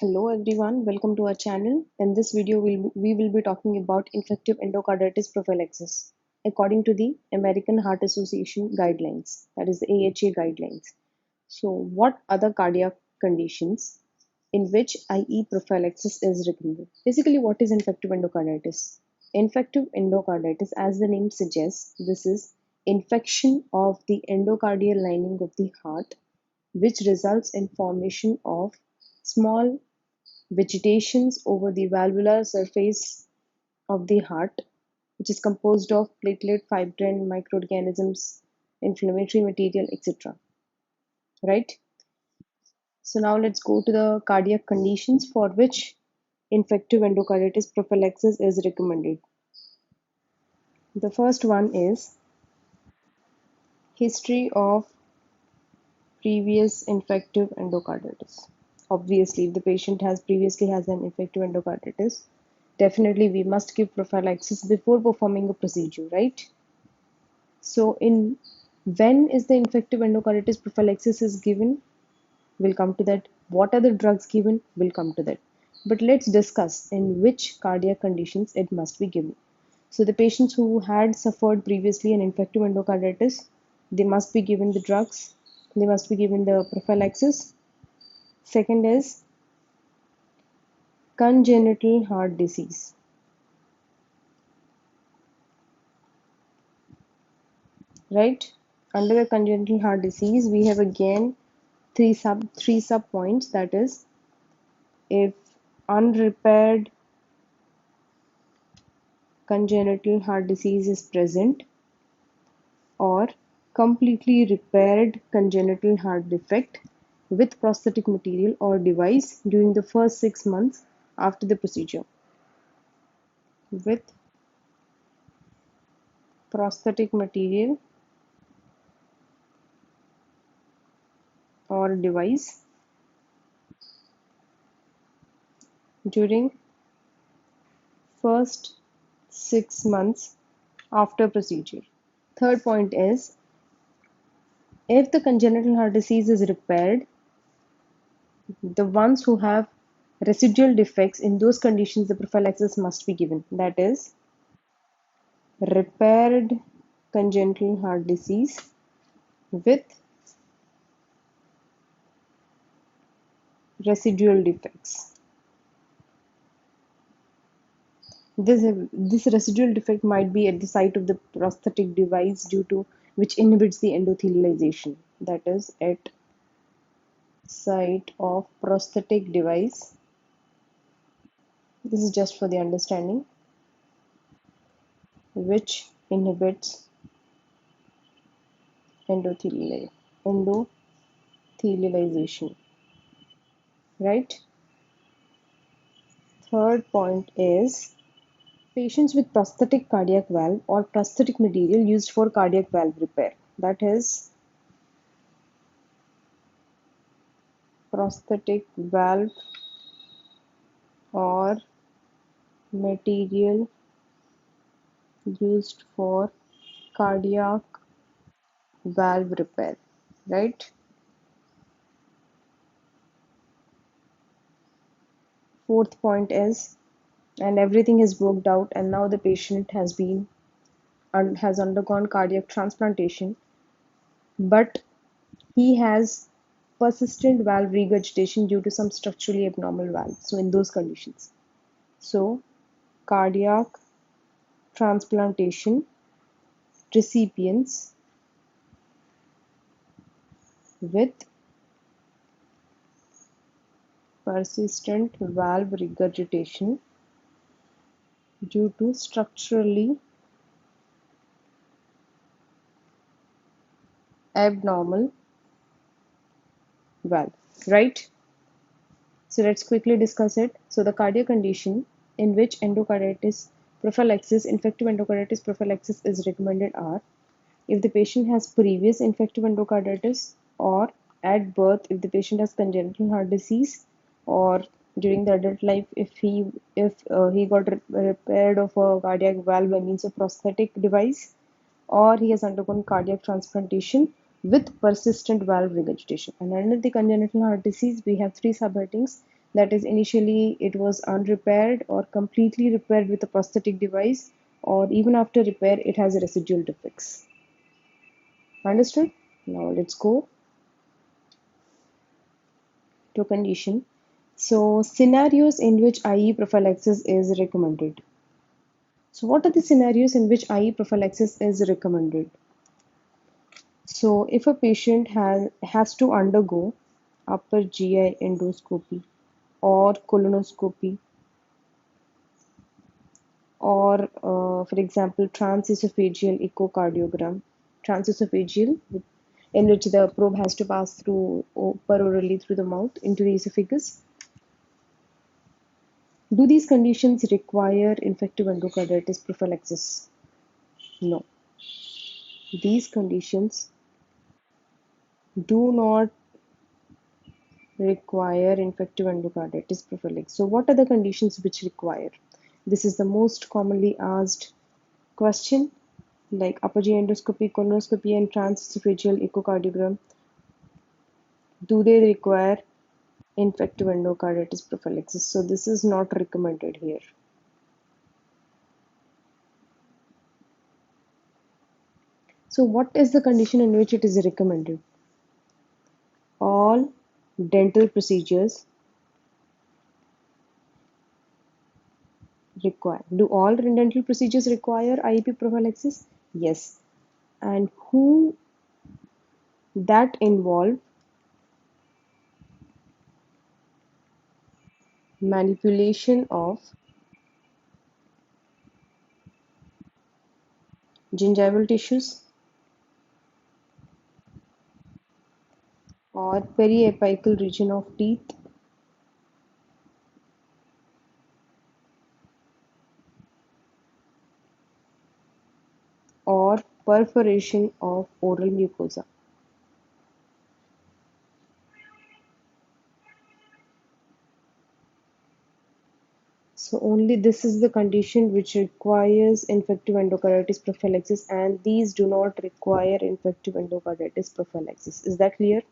Hello everyone, welcome to our channel. In this video, we will be talking about infective endocarditis prophylaxis according to the American Heart Association guidelines, that is the AHA guidelines. So, what other cardiac conditions in which IE prophylaxis is recommended? Basically, what is infective endocarditis? Infective endocarditis, as the name suggests, this is infection of the endocardial lining of the heart, which results in formation of small vegetations over the valvular surface of the heart, which is composed of platelet, fibrin, microorganisms, inflammatory material, etc. Right? So now let's go to the cardiac conditions for which infective endocarditis prophylaxis is recommended. The first one is history of previous infective endocarditis. Obviously, if the patient has previously has an infective endocarditis, definitely we must give prophylaxis before performing a procedure, right? So, in when is the infective endocarditis prophylaxis is given? We'll come to that. What are the drugs given? We'll come to that. But let's discuss in which cardiac conditions it must be given. So, the patients who had suffered previously an infective endocarditis, they must be given the drugs. They must be given the prophylaxis. Second is congenital heart disease. Right? Under the congenital heart disease, we have again three sub points, that is, if unrepaired congenital heart disease is present, or completely repaired congenital heart defect with prosthetic material or device during the first 6 months after the procedure, with prosthetic material or device during first 6 months after procedure. Third point is, if the congenital heart disease is repaired, the ones who have residual defects, in those conditions the prophylaxis must be given. That is, repaired congenital heart disease with residual defects. This residual defect might be at the site of the prosthetic device due to which inhibits the endothelialization. That is, at site of prosthetic device. This is just for the understanding, which inhibits endothelialization. Right? Third point is patients with prosthetic cardiac valve or prosthetic material used for cardiac valve repair. That is, prosthetic valve or material used for cardiac valve repair. Right? Fourth point is, and everything is worked out, and now the patient has undergone cardiac transplantation, but he has persistent valve regurgitation due to some structurally abnormal valve. So in those conditions, so cardiac transplantation recipients with persistent valve regurgitation due to structurally abnormal valve, right? So let's quickly discuss it. So the cardiac condition in which infective endocarditis prophylaxis is recommended are: if the patient has previous infective endocarditis, or at birth if the patient has congenital heart disease, or during the adult life if he got repaired of a cardiac valve by means of prosthetic device, or he has undergone cardiac transplantation with persistent valve regurgitation. And under the congenital heart disease, we have three subheadings: That is, initially it was unrepaired or completely repaired with a prosthetic device, or even after repair it has residual defects. Understood? Now let's go to condition. So scenarios in which IE prophylaxis is recommended. So what are the scenarios in which IE prophylaxis is recommended? So if a patient has to undergo upper GI endoscopy or colonoscopy, or for example transesophageal echocardiogram, transesophageal, in which the probe has to pass through orally through the mouth into the esophagus. Do these conditions require infective endocarditis prophylaxis? No. These conditions do not require infective endocarditis prophylaxis. So what are the conditions which require? This is the most commonly asked question, like upper GI endoscopy, colonoscopy, and transesophageal echocardiogram. Do they require infective endocarditis prophylaxis? So this is not recommended here. So what is the condition in which it is recommended? All dental procedures require. Do all dental procedures require IEP prophylaxis? Yes. And who that involve manipulation of gingival tissues or periapical region of teeth or perforation of oral mucosa. So only this is the condition which requires infective endocarditis prophylaxis, and these do not require infective endocarditis prophylaxis. Is that clear?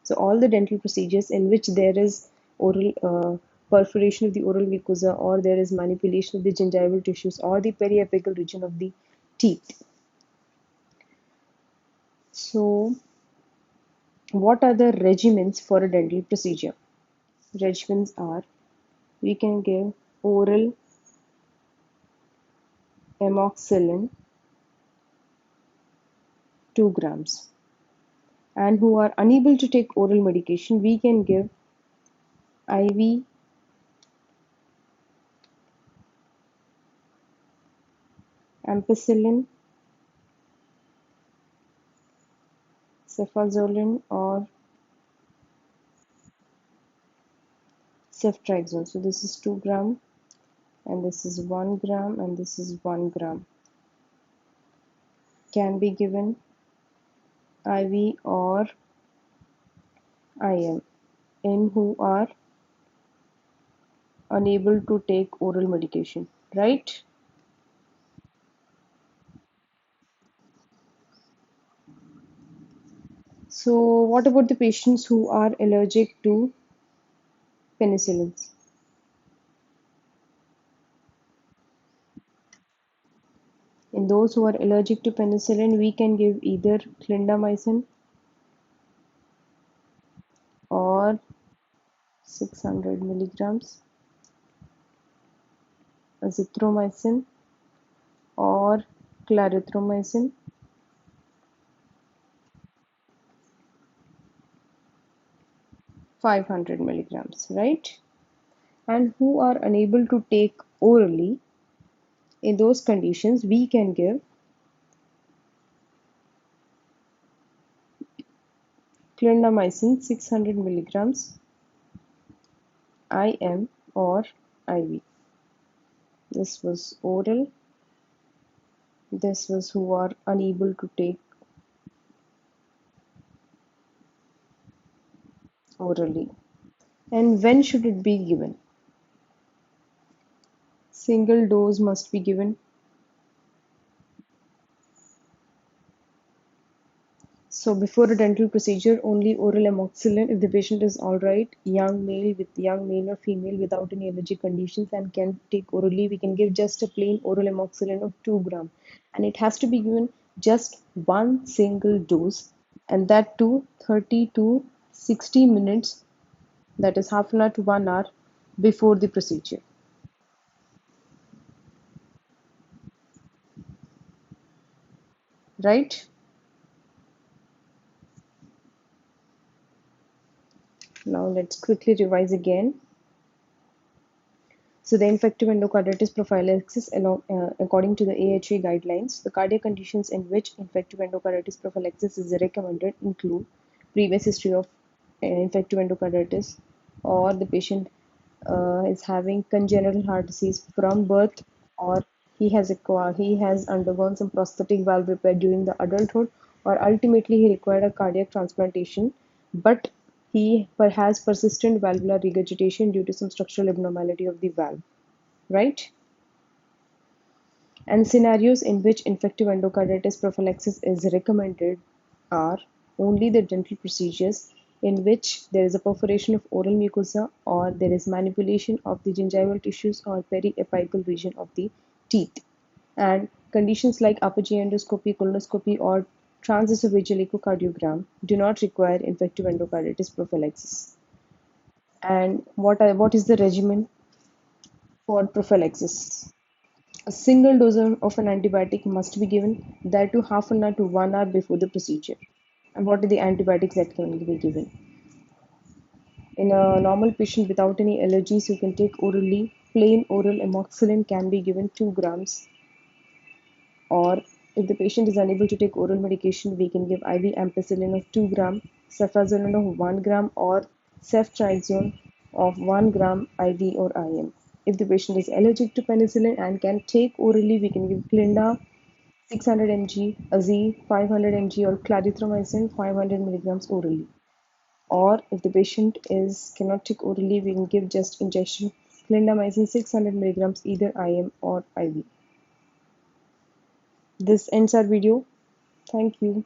So all the dental procedures in which there is oral perforation of the oral mucosa, or there is manipulation of the gingival tissues or the periapical region of the teeth. So what are the regimens for a dental procedure? Regimens are, we can give oral amoxicillin 2 grams, and who are unable to take oral medication, we can give IV ampicillin, cefazolin, or ceftriaxone. So this is 2 gram, and this is 1 gram, and this is 1 gram. Can be given IV or IM in who are unable to take oral medication, right? So what about the patients who are allergic to penicillins? In those who are allergic to penicillin, we can give either clindamycin or 600 milligrams, azithromycin or clarithromycin, 500 milligrams, right? And who are unable to take orally, in those conditions, we can give clindamycin 600 milligrams IM or IV. This was oral. This was who are unable to take orally. And when should it be given? Single dose must be given. So before a dental procedure, only oral amoxicillin if the patient is alright, young male with young male or female without any allergic conditions and can take orally, we can give just a plain oral amoxicillin of 2 gram. And it has to be given just one single dose, and that too 30 to 60 minutes, that is half an hour to 1 hour before the procedure. Right? Now let's quickly revise again. So the infective endocarditis prophylaxis, according to the AHA guidelines, the cardiac conditions in which infective endocarditis prophylaxis is recommended include previous history of infective endocarditis, or the patient is having congenital heart disease from birth, or he has undergone some prosthetic valve repair during the adulthood, or ultimately he required a cardiac transplantation, but he has persistent valvular regurgitation due to some structural abnormality of the valve, right? And scenarios in which infective endocarditis prophylaxis is recommended are only the dental procedures in which there is a perforation of oral mucosa, or there is manipulation of the gingival tissues or periapical region of the teeth. And conditions like upper GI endoscopy, colonoscopy, or transesophageal echocardiogram do not require infective endocarditis prophylaxis. And what is the regimen for prophylaxis? A single dose of an antibiotic must be given, that to half an hour to 1 hour before the procedure. And what are the antibiotics that can be given? In a normal patient without any allergies, you can take orally. Plain oral amoxicillin can be given 2 grams. Or if the patient is unable to take oral medication, we can give IV ampicillin of 2 gram, cefazolin of 1 gram, or ceftriaxone of 1 gram IV or IM. If the patient is allergic to penicillin and can take orally, we can give Clinda 600 mg, Azi 500 mg, or clarithromycin 500 milligrams orally. Or if the patient is cannot take orally, we can give just injection clindamycin 600 milligrams either IM or IV. This ends our video. Thank you.